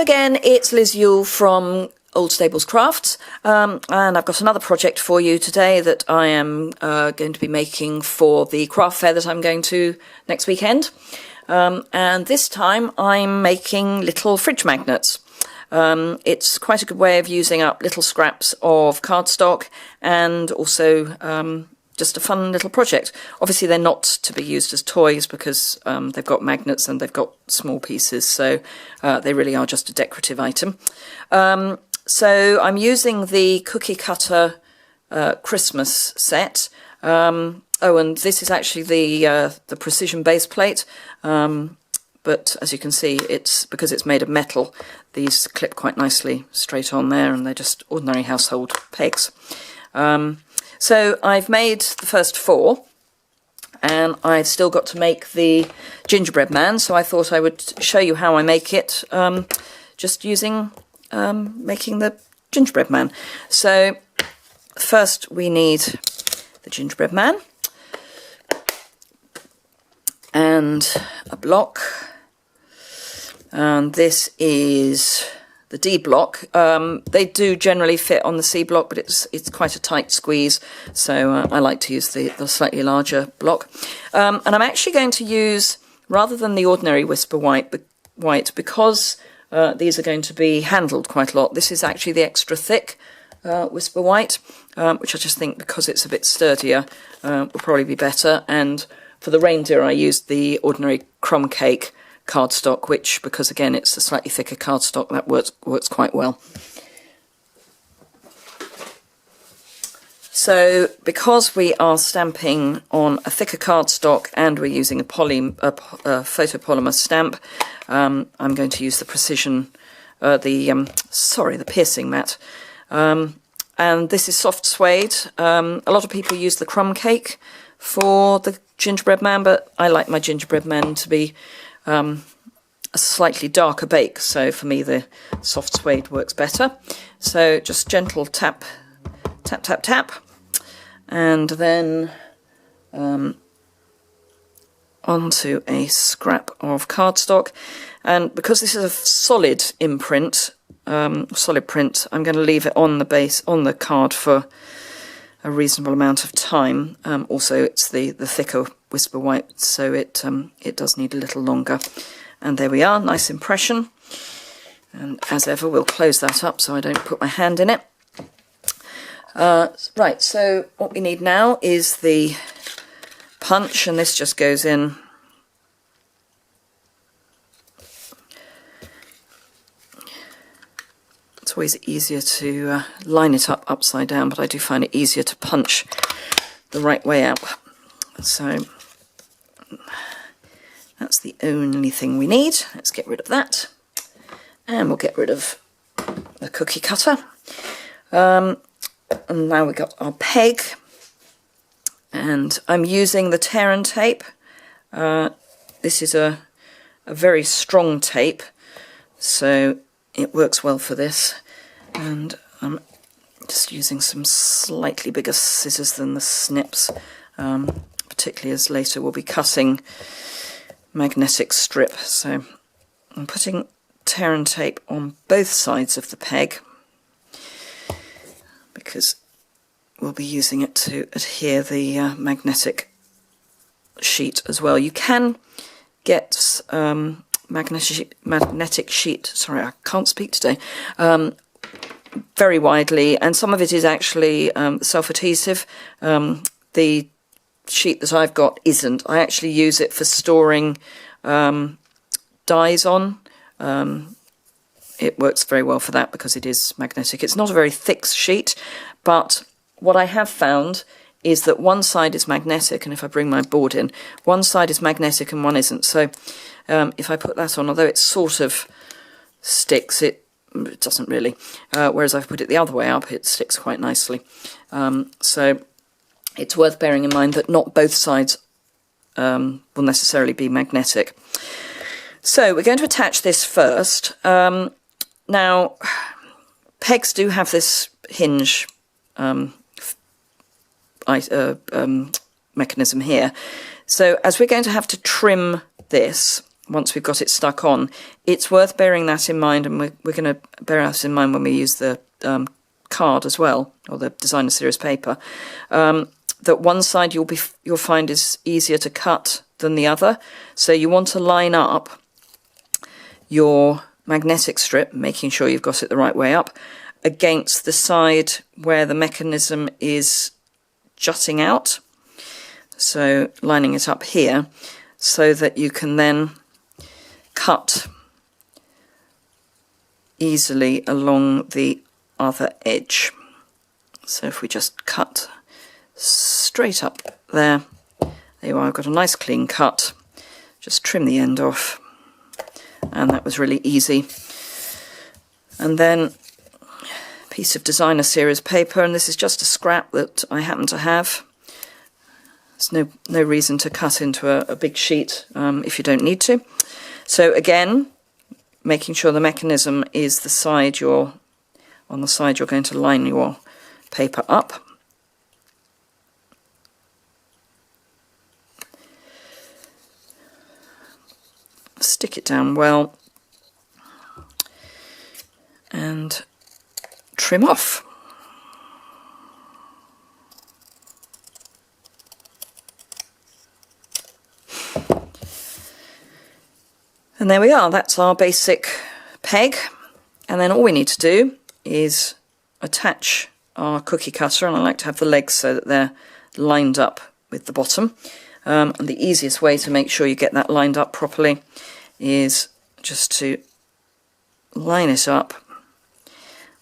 again, it's Liz Yule from Old Stables Crafts, and I've got another project for you today that I am going to be making for the craft fair that I'm going to next weekend. And this time I'm making little fridge magnets. It's quite a good way of using up little scraps of cardstock, and also just a fun little project. Obviously they're not to be used as toys because they've got magnets and they've got small pieces, so they really are just a decorative item. So I'm using the cookie cutter Christmas set. Oh, and this is actually the precision base plate, but as you can see, it's because it's made of metal, these clip quite nicely straight on there, and they're just ordinary household pegs. So I've made the first 4, and I've still got to make the gingerbread man, so I thought I would show you how I make it, just using making the gingerbread man. So first we need the gingerbread man and a block, and this is the D block. They do generally fit on the C block, but it's quite a tight squeeze, so I like to use the slightly larger block. And I'm actually going to use, rather than the ordinary Whisper White, because these are going to be handled quite a lot, this is actually the extra thick Whisper White, which I just think, because it's a bit sturdier, will probably be better. And for the reindeer I used the ordinary crumb cake cardstock, which, because again it's a slightly thicker cardstock, that works quite well. So because we are stamping on a thicker cardstock and we're using a photopolymer stamp, I'm going to use the precision, the piercing mat, and this is soft suede. A lot of people use the crumb cake for the gingerbread man, but I like my gingerbread man to be a slightly darker bake, so for me the soft suede works better. So just gentle tap, tap, tap, tap, and then onto a scrap of cardstock. And because this is a solid imprint, solid print, I'm going to leave it on the base, on the card, for a reasonable amount of time. Also, it's the thicker Whisper White, so it does need a little longer. And there we are, nice impression. And as ever, we'll close that up so I don't put my hand in it. Right, so what we need now is the punch, and this just goes in. It's always easier to line it up upside down, but I do find it easier to punch the right way up. So that's the only thing we need. Let's get rid of that, and we'll get rid of the cookie cutter. And now we've got our peg, and I'm using the tear and tape. This is a very strong tape, so it works well for this, and I'm just using some slightly bigger scissors than the snips, particularly as later we'll be cutting magnetic strip. So I'm putting tear and tape on both sides of the peg because we'll be using it to adhere the magnetic sheet as well. You can get magnetic sheet, sorry, I can't speak today, very widely, and some of it is actually self-adhesive. The sheet that I've got isn't. I actually use it for storing dies on. It works very well for that because it is magnetic. It's not a very thick sheet, but what I have found is that one side is magnetic, and if I bring my board in, one side is magnetic and one isn't. So if I put that on, although it sort of sticks, it doesn't really. Whereas if I put it the other way up, it sticks quite nicely. So it's worth bearing in mind that not both sides will necessarily be magnetic. So we're going to attach this first. Now, pegs do have this hinge mechanism here. So as we're going to have to trim this, once we've got it stuck on. It's worth bearing that in mind, and we're going to bear that in mind when we use the card as well, or the designer series paper, that one side you'll find is easier to cut than the other. So you want to line up your magnetic strip, making sure you've got it the right way up, against the side where the mechanism is jutting out. So lining it up here so that you can then cut easily along the other edge. So if we just cut straight up there you are, I've got a nice clean cut. Just trim the end off, and that was really easy. And then a piece of designer series paper, and this is just a scrap that I happen to have. There's no reason to cut into a big sheet if you don't need to. So again, making sure the mechanism is the side on the side you're going to line your paper up. Stick it down well and trim off. And there we are, that's our basic peg. And then all we need to do is attach our cookie cutter, and I like to have the legs so that they're lined up with the bottom. And the easiest way to make sure you get that lined up properly is just to line it up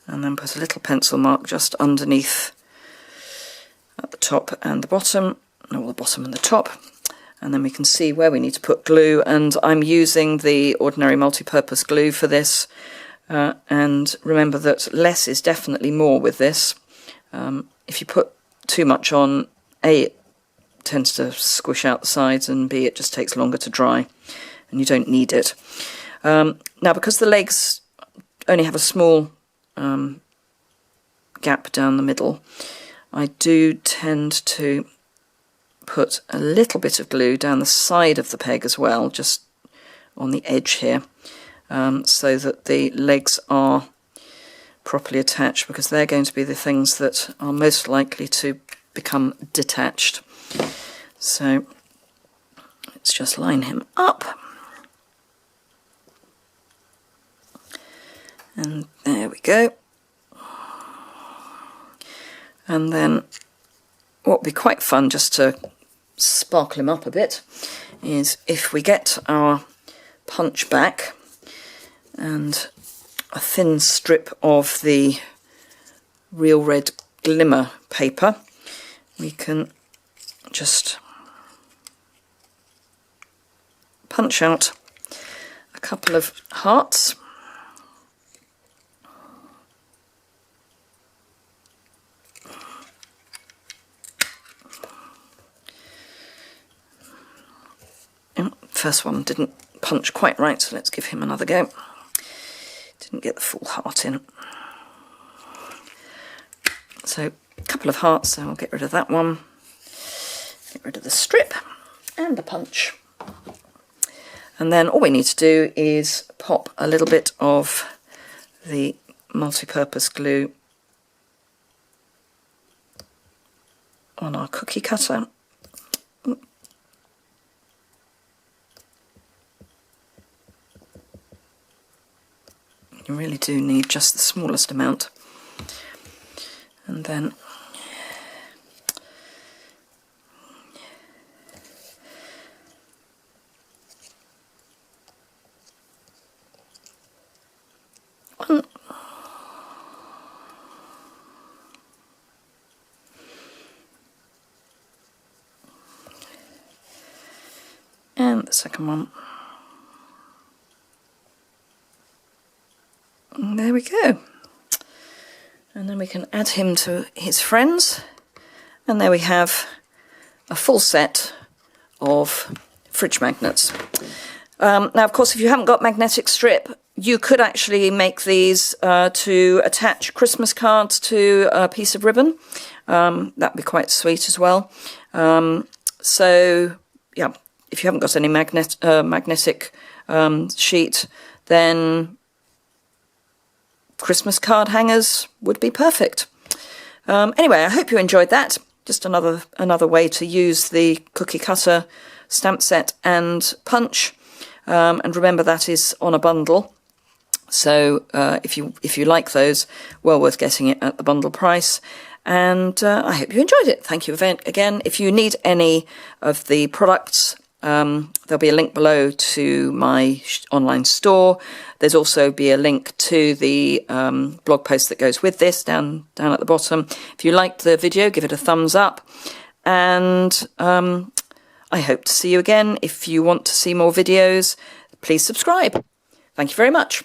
and then put a little pencil mark just underneath at the top and the bottom, or the bottom and the top, and then we can see where we need to put glue. And I'm using the ordinary multi-purpose glue for this, and remember that less is definitely more with this. If you put too much on, A, it tends to squish out the sides, and B, it just takes longer to dry and you don't need it. Now, because the legs only have a small gap down the middle, I do tend to put a little bit of glue down the side of the peg as well, just on the edge here, so that the legs are properly attached, because they're going to be the things that are most likely to become detached. So let's just line him up. And there we go. And then what would be quite fun, just to sparkle him up a bit, is if we get our punch back and a thin strip of the Real Red Glimmer paper, we can just punch out a couple of hearts. First one didn't punch quite right, so let's give him another go. Didn't get the full heart in. So a couple of hearts, so I'll get rid of that one. Get rid of the strip and the punch. And then all we need to do is pop a little bit of the multi-purpose glue on our cookie cutter. You really do need just the smallest amount. And then one. And the second one. And there we go. And then we can add him to his friends. And there we have a full set of fridge magnets. Now, of course, if you haven't got magnetic strip, you could actually make these to attach Christmas cards to a piece of ribbon. That'd be quite sweet as well. So, yeah, if you haven't got any magnetic sheet, then Christmas card hangers would be perfect. Anyway, I hope you enjoyed that. Just another way to use the cookie cutter stamp set and punch. And remember, that is on a bundle. So if you like those, well worth getting it at the bundle price. And I hope you enjoyed it. Thank you again. If you need any of the products, there'll be a link below to my online store. There's also be a link to the blog post that goes with this down at the bottom. If you liked the video, give it a thumbs up. And I hope to see you again. If you want to see more videos, please subscribe. Thank you very much.